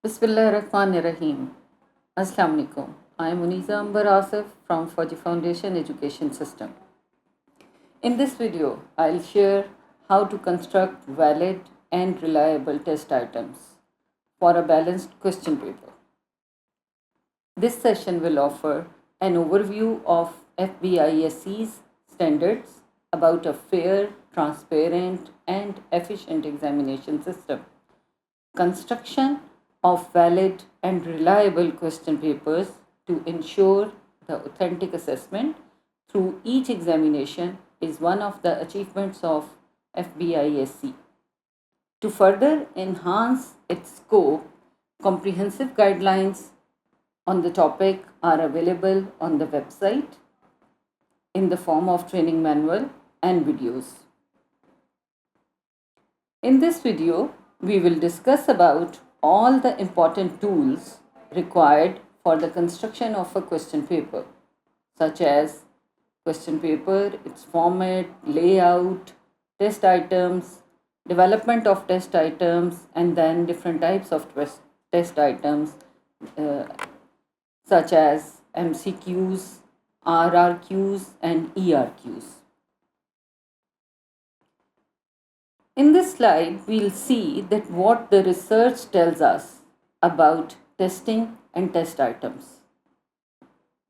Bismillahirrahmanirrahim. Assalamu alaikum. I am Muniza Ambar Asif from Fauji Foundation Education System. In this video, I'll share how to construct valid and reliable test items for a balanced question paper. This session will offer an overview of FBISC's standards about a fair, transparent, and efficient examination system, construction of valid and reliable question papers to ensure the authentic assessment through each examination is one of the achievements of FBISC. To further enhance its scope, comprehensive guidelines on the topic are available on the website in the form of training manual and videos. In this video, we will discuss about all the important tools required for the construction of a question paper, such as question paper, its format, layout, test items, development of test items, and then different types of test items uh, such as MCQs, RRQs, and ERQs. In this slide, we'll see that what the research tells us about testing and test items.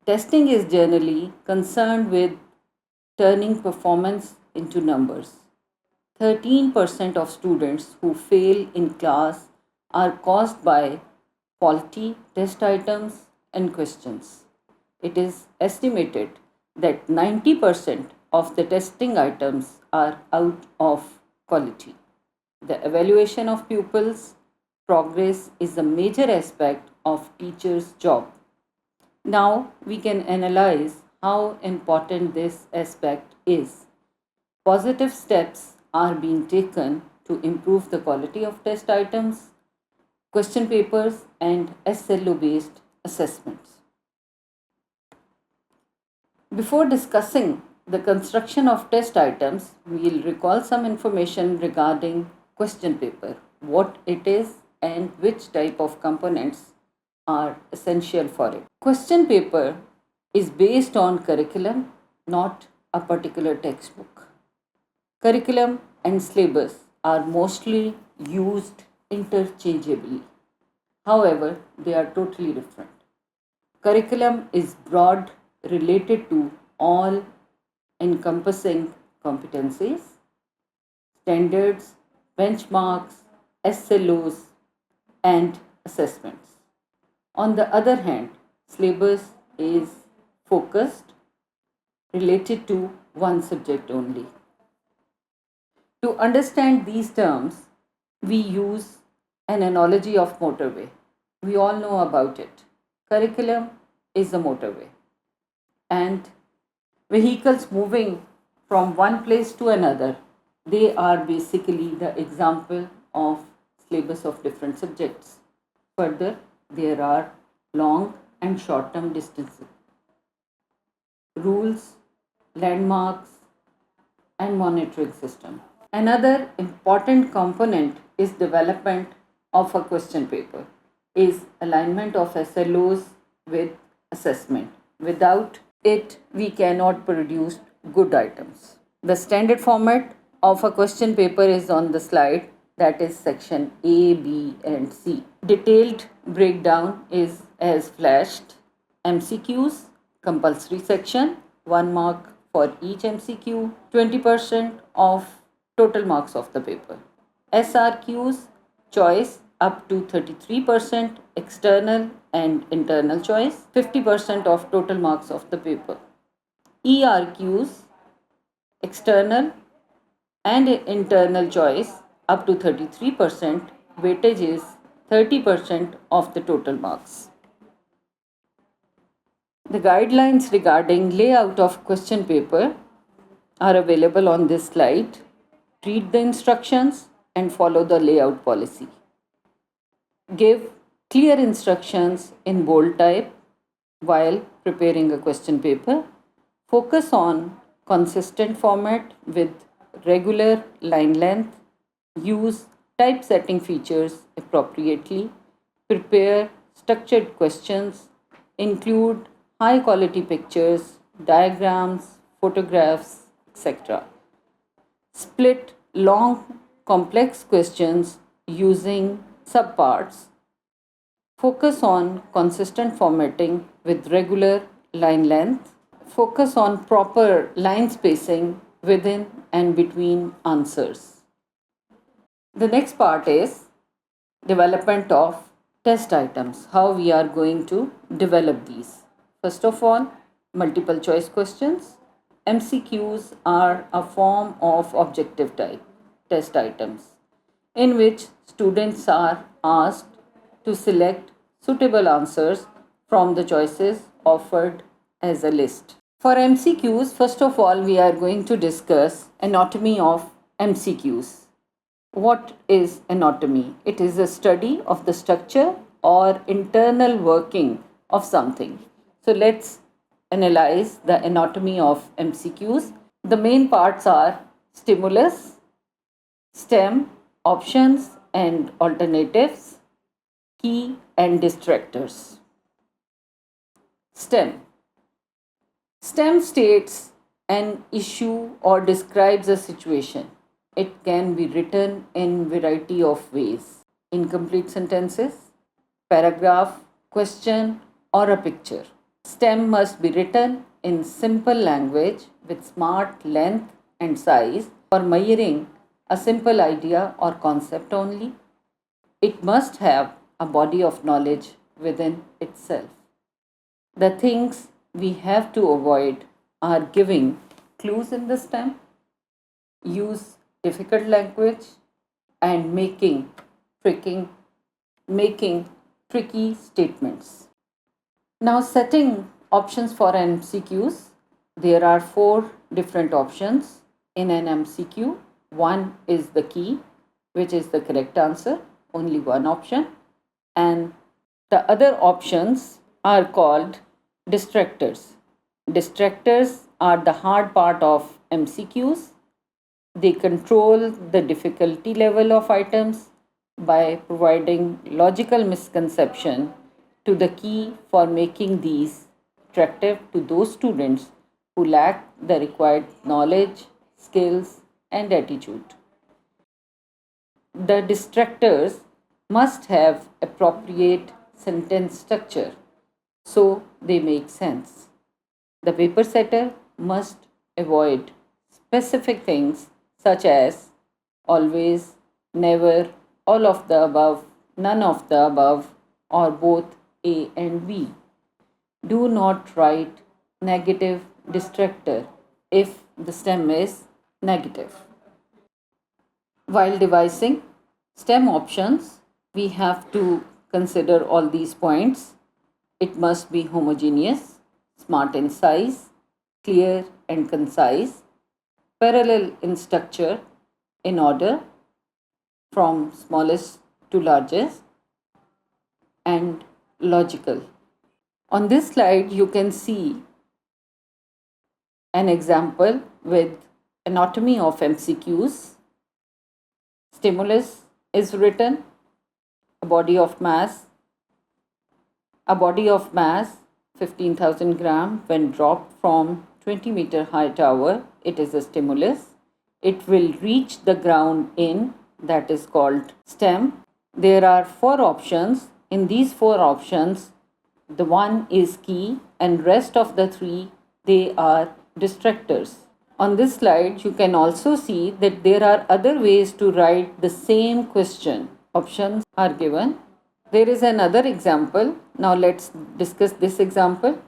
Testing is generally concerned with turning performance into numbers. 13% of students who fail in class are caused by faulty test items and questions. It is estimated that 90% of the testing items are out of quality. The evaluation of pupils' progress is a major aspect of teachers' job. Now we can analyze how important this aspect is. Positive steps are being taken to improve the quality of test items, question papers, and SLO based assessments. Before discussing the construction of test items, we will recall some information regarding question paper, what it is, and which type of components are essential for it. Question paper is based on curriculum, not a particular textbook. Curriculum and syllabus are mostly used interchangeably. However, they are totally different. Curriculum is broad, related to all encompassing competencies, standards, benchmarks, SLOs, and assessments. On the other hand, syllabus is focused, related to one subject only. To understand these terms, we use an analogy of motorway. We all know about it. Curriculum is a motorway, and vehicles moving from one place to another, they are basically the example of syllabus of different subjects. Further, there are long and short term distances, rules, landmarks, and monitoring system. Another important component is development of a question paper, is alignment of SLOs with assessment. Without it, we cannot produce good items. The standard format of a question paper is on the slide, that is section A, B, and C. Detailed breakdown is as flashed. MCQs, compulsory section, 1 mark for each MCQ, 20% of total marks of the paper. SRQs, choice up to 33%, external and internal choice, 50% of total marks of the paper. ERQs, external and internal choice up to 33%, weightage is 30% of the total marks. The guidelines regarding layout of question paper are available on this slide. Read the instructions and follow the layout policy. Give clear instructions in bold type while preparing a question paper. Focus on consistent format with regular line length. Use typesetting features appropriately. prepare structured questions, include high quality pictures, diagrams, photographs, etc. Split long, complex questions using subparts. Focus on consistent formatting with regular line length. Focus on proper line spacing within and between answers. The next part is development of test items, how we are going to develop these. First of all, multiple choice questions. MCQs are a form of objective type test items in which students are asked to select suitable answers from the choices offered as a list. For MCQs, first of all, we are going to discuss anatomy of MCQs. What is anatomy? It is a study of the structure or internal working of something. So let's analyze the anatomy of MCQs. The main parts are stimulus, stem, options and alternatives, key and distractors. Stem. Stem states an issue or describes a situation. It can be written in variety of ways. Incomplete sentences, paragraph, question or a picture. Stem must be written in simple language with smart length and size for measuring a simple idea or concept only. It must have a body of knowledge within itself. The things we have to avoid are giving clues in the stem, use difficult language, and making tricky statements. Now, setting options for MCQs. There are 4 different options in an MCQ. One is the key, which is the correct answer, only one option, and the other options are called distractors. Distractors are the hard part of MCQs. They control the difficulty level of items by providing logical misconception to the key for making these attractive to those students who lack the required knowledge, skills, and attitude. The distractors must have appropriate sentence structure so they make sense. The paper setter must avoid specific things such as always, never, all of the above, none of the above, or both A and B. Do not write negative distractor if the stem is negative. While devising STEM options, we have to consider all these points. It must be homogeneous, smart in size, clear and concise, parallel in structure in order from smallest to largest, and logical. On this slide, you can see an example with anatomy of MCQs. Stimulus is written, a body of mass 15,000 gram when dropped from 20-meter high tower, it is a stimulus. It will reach the ground in, that is called stem. There are 4 options. In these 4 options, the one is key and rest of the 3, they are distractors. On this slide, you can also see that there are other ways to write the same question. Options are given. There is another example. Now let's discuss this example.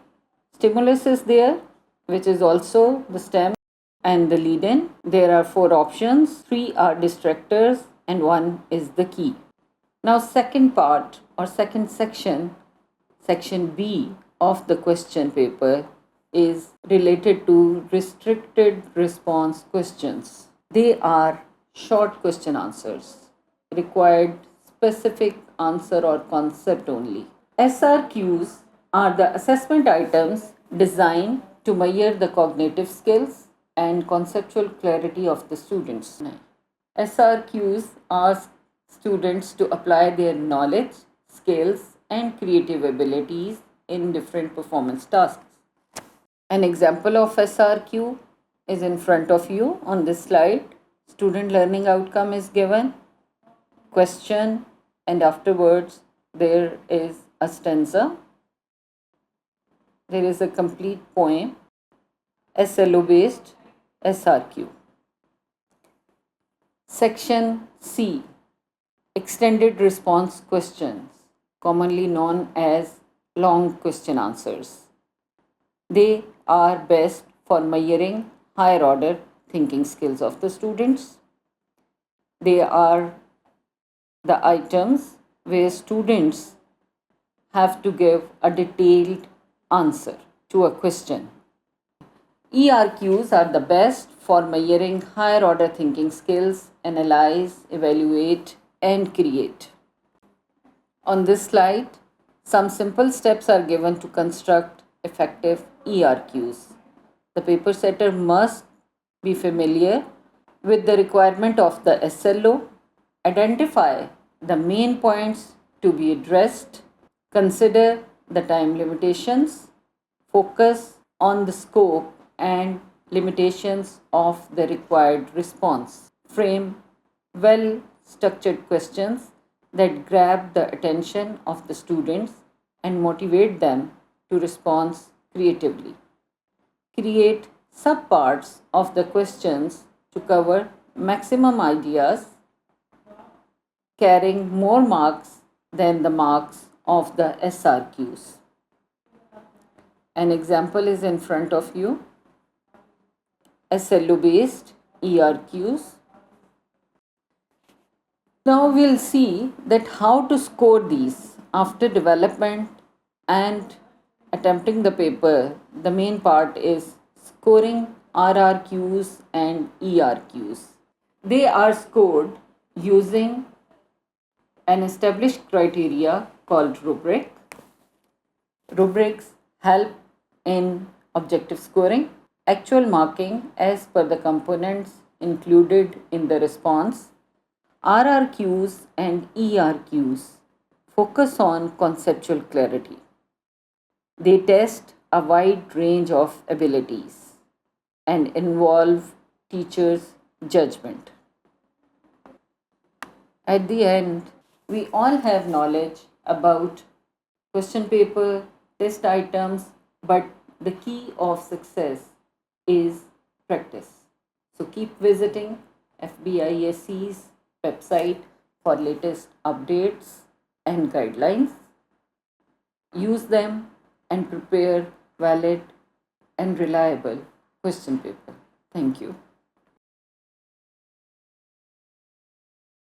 Stimulus is there, which is also the stem and the lead-in. There are 4 options. 3 are distractors and 1 is the key. Now second part or second section, section B of the question paper is related to restricted response questions. They are short question answers, required specific answer or concept only. SRQs are the assessment items designed to measure the cognitive skills and conceptual clarity of the students. SRQs ask students to apply their knowledge, skills, and creative abilities in different performance tasks. An example of SRQ is in front of you on this slide. Student learning outcome is given, question, and afterwards there is a stanza. There is a complete poem, SLO based SRQ. Section C, extended response questions, commonly known as long question answers. They are best for measuring higher order thinking skills of the students. They are the items where students have to give a detailed answer to a question. ERQs are the best for measuring higher order thinking skills, analyze, evaluate, and create. On this slide, some simple steps are given to construct effective ERQs. The paper setter must be familiar with the requirement of the SLO, identify the main points to be addressed, consider the time limitations, focus on the scope and limitations of the required response, frame well structured questions that grab the attention of the students and motivate them to respond creatively. Create subparts of the questions to cover maximum ideas, carrying more marks than the marks of the SRQs. An example is in front of you. SLO based ERQs. Now we'll see that how to score these after development and attempting the paper. The main part is scoring RRQs and ERQs. They are scored using an established criteria called rubric. Rubrics help in objective scoring, actual marking as per the components included in the response. RRQs and ERQs focus on conceptual clarity. They test a wide range of abilities and involve teachers' judgment. At the end, we all have knowledge about question paper, test items, but the key of success is practice. So keep visiting FBISC's website for latest updates and guidelines. Use them and prepare valid and reliable question paper. Thank you.